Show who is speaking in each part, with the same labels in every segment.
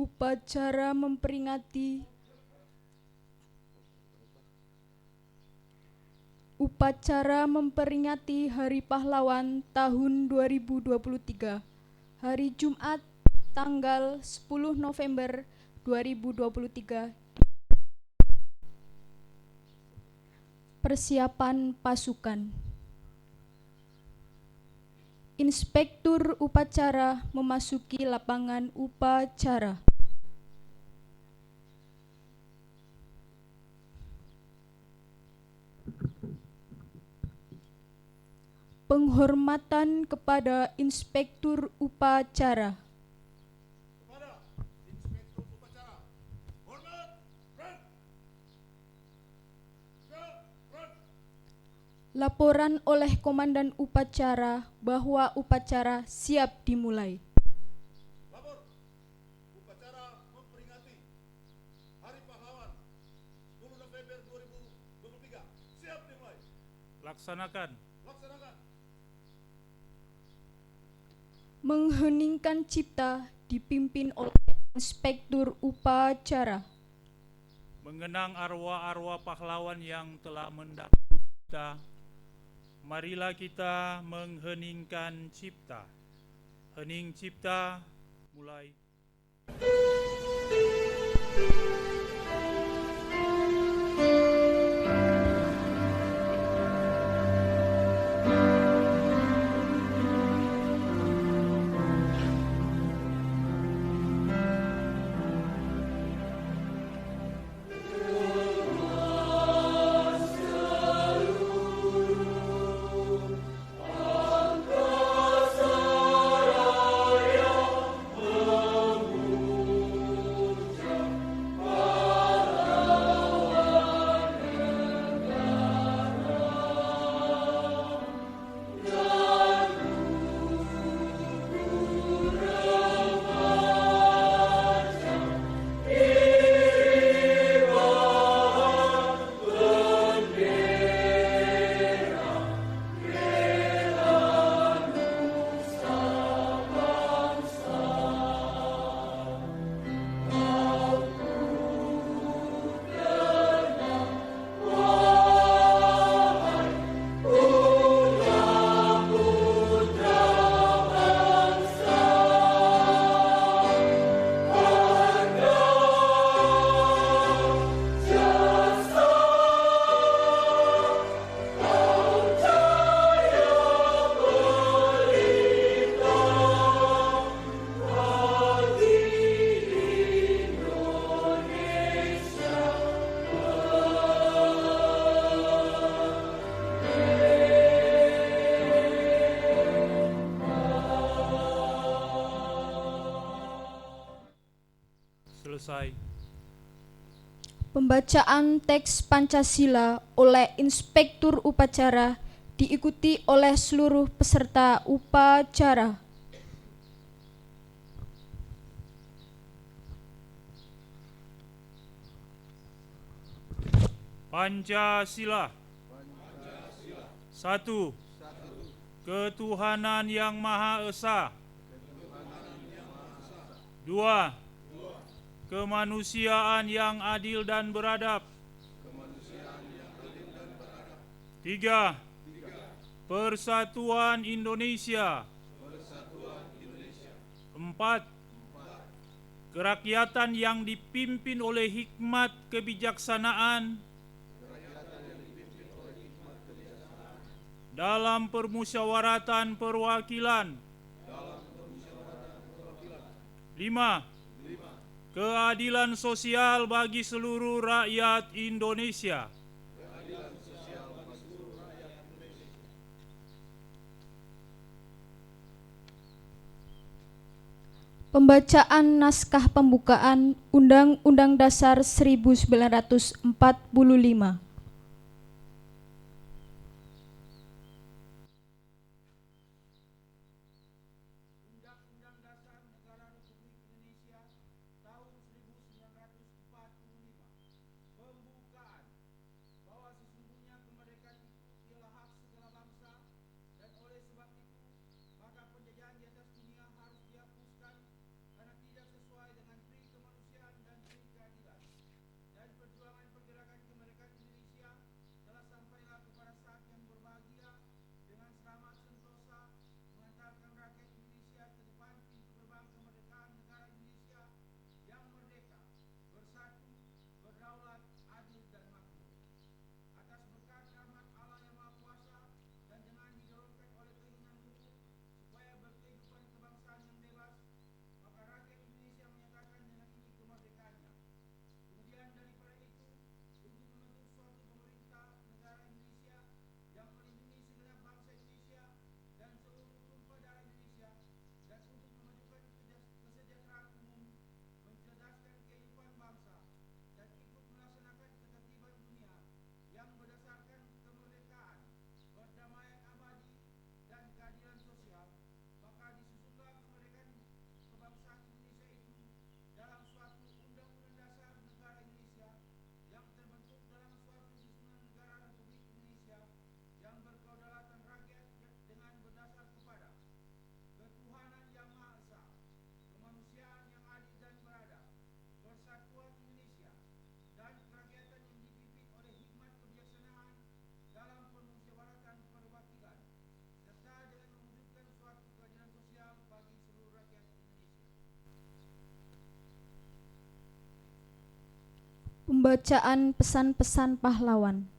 Speaker 1: Upacara memperingati Hari Pahlawan tahun 2023, hari Jumat tanggal 10 November 2023. Persiapan pasukan. Inspektur upacara memasuki lapangan upacara. Penghormatan kepada Inspektur upacara.
Speaker 2: Kepada Inspektur upacara, hormat, run. Run.
Speaker 1: Laporan oleh Komandan Upacara bahwa upacara siap dimulai.
Speaker 2: Lapor, upacara memperingati Hari Pahlawan 10 November 2023. Siap dimulai.
Speaker 3: Laksanakan.
Speaker 1: Mengheningkan cipta dipimpin oleh Inspektur upacara.
Speaker 3: Mengenang arwah-arwah pahlawan yang telah mendahului kita, marilah kita mengheningkan cipta. Hening cipta, mulai. Selesai.
Speaker 1: Pembacaan teks Pancasila oleh Inspektur upacara diikuti oleh seluruh peserta upacara.
Speaker 3: Pancasila. Satu. Ketuhanan yang Maha Esa. Dua. Kemanusiaan yang adil dan beradab. Tiga. Persatuan Indonesia. Empat. Kerakyatan yang dipimpin oleh hikmat kebijaksanaan dalam permusyawaratan perwakilan. 5. Keadilan sosial bagi seluruh rakyat Indonesia.
Speaker 1: Pembacaan naskah pembukaan Undang-Undang Dasar 1945. Pembacaan pesan-pesan pahlawan.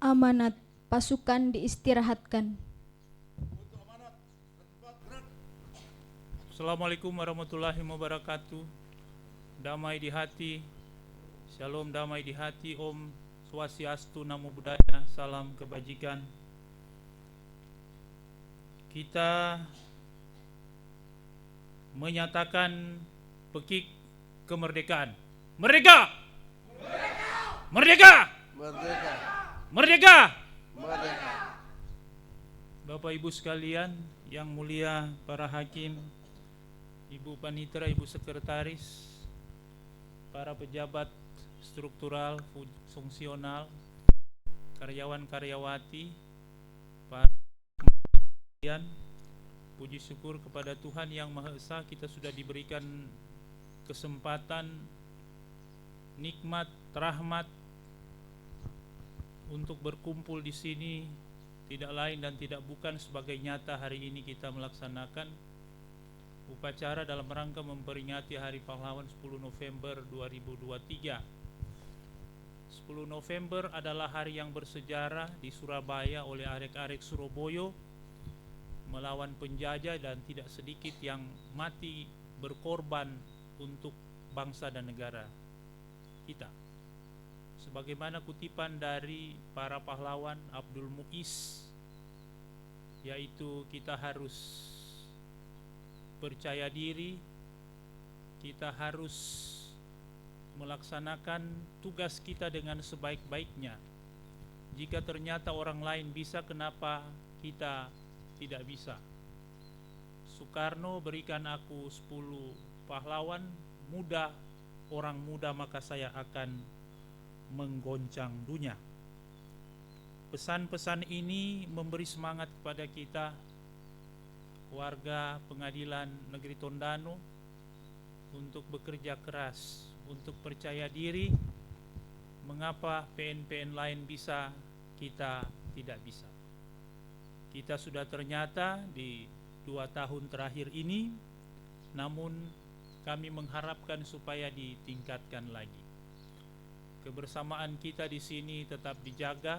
Speaker 1: Amanat, pasukan diistirahatkan.
Speaker 2: Untuk amanat, bertempat gerak.
Speaker 3: Assalamualaikum warahmatullahi wabarakatuh. Damai di hati, shalom damai di hati, Om Swastiastu, Namo Buddhaya, salam kebajikan. Kita menyatakan pekik kemerdekaan. Merdeka! Merdeka!
Speaker 4: Merdeka,
Speaker 3: Merdeka!
Speaker 4: merdeka.
Speaker 3: Bapak Ibu sekalian yang mulia, para hakim, Ibu Panitera, Ibu Sekretaris, para pejabat struktural, fungsional, karyawan-karyawati, para sekalian, puji syukur kepada Tuhan Yang Maha Esa, kita sudah diberikan kesempatan, nikmat, rahmat untuk berkumpul di sini, tidak lain dan tidak bukan sebagai nyata hari ini kita melaksanakan upacara dalam rangka memperingati Hari Pahlawan 10 November 2023. 10 November adalah hari yang bersejarah di Surabaya oleh arek-arek Surabaya melawan penjajah, dan tidak sedikit yang mati berkorban untuk bangsa dan negara kita. Sebagaimana kutipan dari para pahlawan Abdul Muiz, yaitu kita harus percaya diri, kita harus melaksanakan tugas kita dengan sebaik-baiknya. Jika ternyata orang lain bisa, kenapa kita tidak bisa? Soekarno, berikan aku 10 pahlawan muda, orang muda, maka saya akan menggoncang dunia. Pesan-pesan ini memberi semangat kepada kita, warga Pengadilan Negeri Tondano, untuk bekerja keras, untuk percaya diri. Mengapa PN-PN lain bisa, kita tidak bisa? Kita sudah ternyata di 2 tahun terakhir ini, namun kami mengharapkan supaya ditingkatkan lagi. Kebersamaan kita di sini tetap dijaga.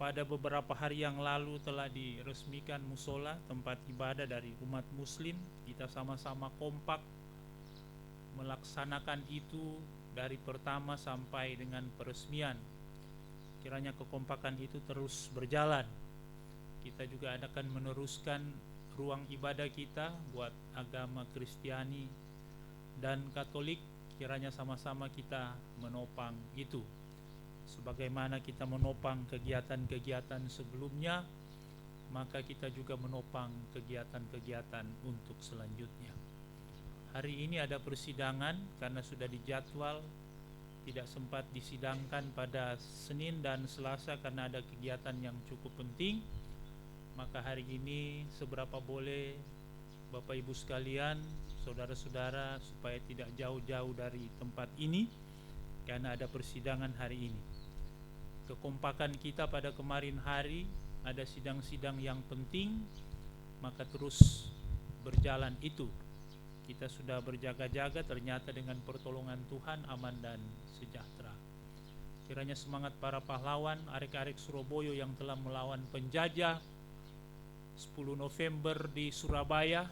Speaker 3: Pada beberapa hari yang lalu telah diresmikan musola, tempat ibadah dari umat muslim. Kita sama-sama kompak melaksanakan itu dari pertama sampai dengan peresmian. Kiranya kekompakan itu terus berjalan. Kita juga akan meneruskan ruang ibadah kita buat agama Kristiani dan Katolik. Kiranya sama-sama kita menopang itu. Sebagaimana kita menopang kegiatan-kegiatan sebelumnya, maka kita juga menopang kegiatan-kegiatan untuk selanjutnya. Hari ini ada persidangan karena sudah dijadwal, tidak sempat disidangkan pada Senin dan Selasa karena ada kegiatan yang cukup penting. Maka hari ini seberapa boleh Bapak Ibu sekalian, saudara-saudara, supaya tidak jauh-jauh dari tempat ini karena ada persidangan hari ini. Kekompakan kita pada kemarin hari ada sidang-sidang yang penting, maka terus berjalan itu. Kita sudah berjaga-jaga, ternyata dengan pertolongan Tuhan aman dan sejahtera. Kiranya semangat para pahlawan, arek-arek Surabaya yang telah melawan penjajah 10 November di Surabaya,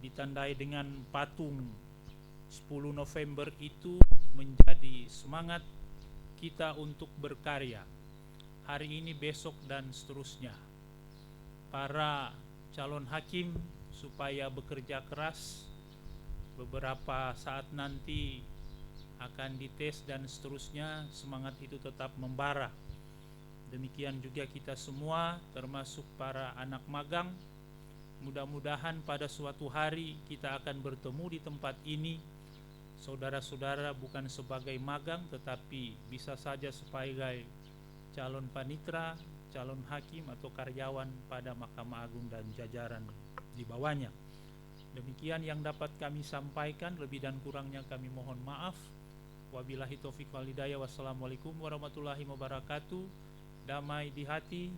Speaker 3: ditandai dengan patung 10 November itu menjadi semangat kita untuk berkarya hari ini, besok, dan seterusnya. Para calon hakim supaya bekerja keras, beberapa saat nanti akan dites dan seterusnya, semangat itu tetap membara. Demikian juga kita semua, termasuk para anak magang. Mudah-mudahan pada suatu hari kita akan bertemu di tempat ini, saudara-saudara, bukan sebagai magang tetapi bisa saja sebagai calon panitra, calon hakim atau karyawan pada Mahkamah Agung dan jajaran di bawahnya. Demikian yang dapat kami sampaikan, lebih dan kurangnya kami mohon maaf. Wabillahi taufiq wal hidayah. Wassalamualaikum warahmatullahi wabarakatuh. Damai di hati.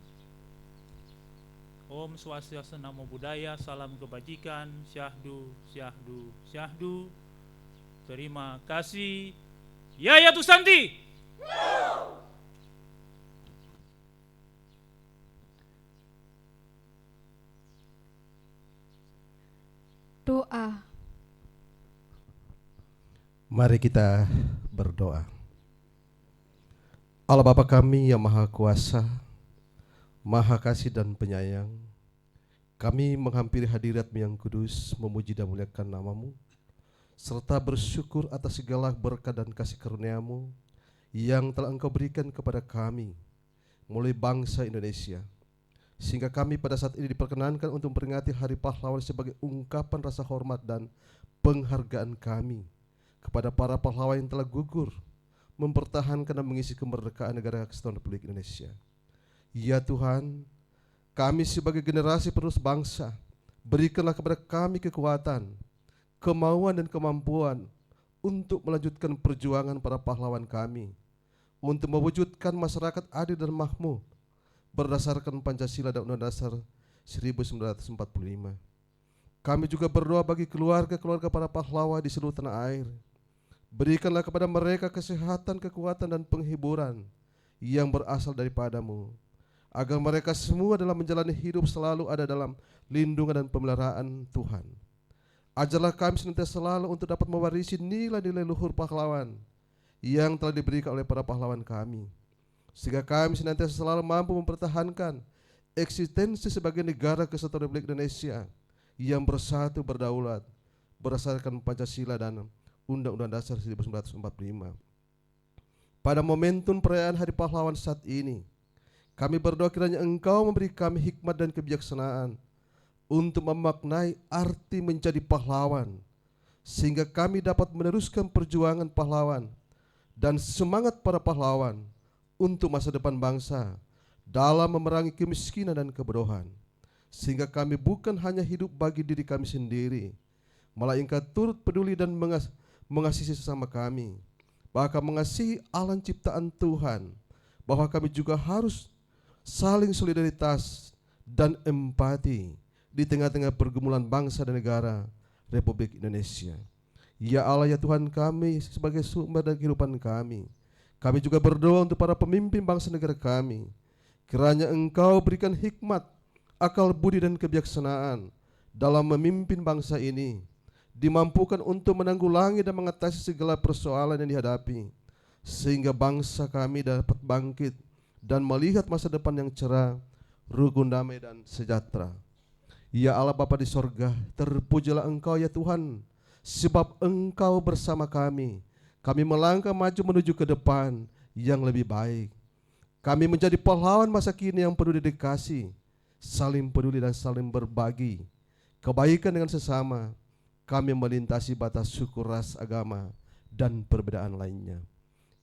Speaker 3: Om Swastiastu, Namo Buddhaya, salam kebajikan, syahdu, syahdu, syahdu. Terima kasih. Yaya Tusanti.
Speaker 1: Doa.
Speaker 5: Mari kita berdoa. Allah Bapa kami yang Maha Kuasa, Maha Kasih dan Penyayang, kami menghampiri hadirat-Mu yang kudus, memuji dan memuliakan nama-Mu, serta bersyukur atas segala berkat dan kasih karunia-Mu yang telah Engkau berikan kepada kami melalui bangsa Indonesia, sehingga kami pada saat ini diperkenankan untuk memperingati Hari Pahlawan sebagai ungkapan rasa hormat dan penghargaan kami kepada para pahlawan yang telah gugur mempertahankan dan mengisi kemerdekaan negara Kesatuan Republik Indonesia. Ya Tuhan, kami sebagai generasi penerus bangsa, berikanlah kepada kami kekuatan, kemauan dan kemampuan untuk melanjutkan perjuangan para pahlawan kami, untuk mewujudkan masyarakat adil dan makmur berdasarkan Pancasila dan Undang-Undang Dasar 1945. Kami juga berdoa bagi keluarga-keluarga para pahlawan di seluruh tanah air. Berikanlah kepada mereka kesehatan, kekuatan dan penghiburan yang berasal daripada-Mu, agar mereka semua dalam menjalani hidup selalu ada dalam lindungan dan pemeliharaan Tuhan. Ajarlah kami senantiasa selalu untuk dapat mewarisi nilai-nilai luhur pahlawan yang telah diberikan oleh para pahlawan kami, sehingga kami senantiasa selalu mampu mempertahankan eksistensi sebagai negara Kesatuan Republik Indonesia yang bersatu berdaulat berdasarkan Pancasila dan Undang-Undang Dasar 1945. Pada momentum perayaan Hari Pahlawan saat ini, kami berdoa kiranya Engkau memberi kami hikmat dan kebijaksanaan untuk memaknai arti menjadi pahlawan, sehingga kami dapat meneruskan perjuangan pahlawan dan semangat para pahlawan untuk masa depan bangsa dalam memerangi kemiskinan dan kebodohan, sehingga kami bukan hanya hidup bagi diri kami sendiri, melainkan turut peduli dan mengasihi sesama kami, bahkan mengasihi alam ciptaan Tuhan, bahwa kami juga harus saling solidaritas dan empati di tengah-tengah pergumulan bangsa dan negara Republik Indonesia. Ya Allah, ya Tuhan kami sebagai sumber dan kehidupan kami, kami juga berdoa untuk para pemimpin bangsa negara kami, kiranya Engkau berikan hikmat, akal budi dan kebijaksanaan dalam memimpin bangsa ini, dimampukan untuk menanggulangi dan mengatasi segala persoalan yang dihadapi, sehingga bangsa kami dapat bangkit dan melihat masa depan yang cerah, rukun, damai dan sejahtera. Ya Allah Bapa di sorga, terpujilah Engkau ya Tuhan, sebab Engkau bersama kami. Kami melangkah maju menuju ke depan yang lebih baik. Kami menjadi pahlawan masa kini yang penuh dedikasi, saling peduli dan saling berbagi kebaikan dengan sesama. Kami melintasi batas suku, ras, agama, dan perbedaan lainnya.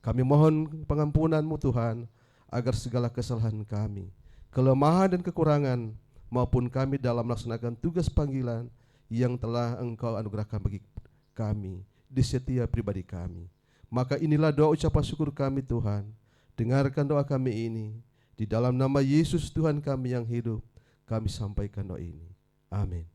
Speaker 5: Kami mohon pengampunan-Mu Tuhan, agar segala kesalahan kami, kelemahan dan kekurangan maupun kami dalam melaksanakan tugas panggilan yang telah Engkau anugerahkan bagi kami di setiap pribadi kami. Maka inilah doa ucapan syukur kami Tuhan. Dengarkan doa kami ini. Di dalam nama Yesus Tuhan kami yang hidup, kami sampaikan doa ini. Amin.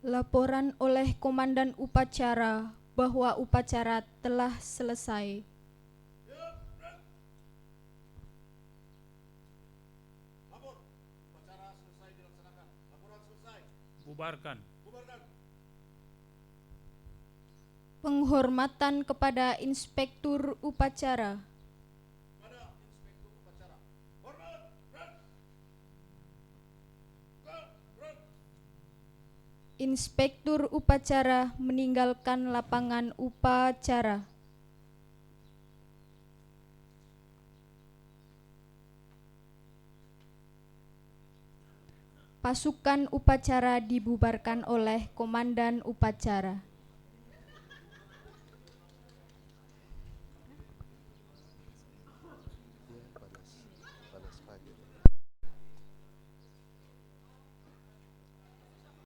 Speaker 1: Laporan oleh Komandan Upacara bahwa upacara telah selesai.
Speaker 2: Lapor. Upacara selesai dilaksanakan. Laporan selesai.
Speaker 3: Bubarkan.
Speaker 2: Bubarkan.
Speaker 1: Penghormatan kepada Inspektur Upacara.
Speaker 2: Pada Inspektur Upacara. Hormat. Red.
Speaker 1: Inspektur Upacara meninggalkan lapangan upacara. Pasukan upacara dibubarkan oleh Komandan Upacara.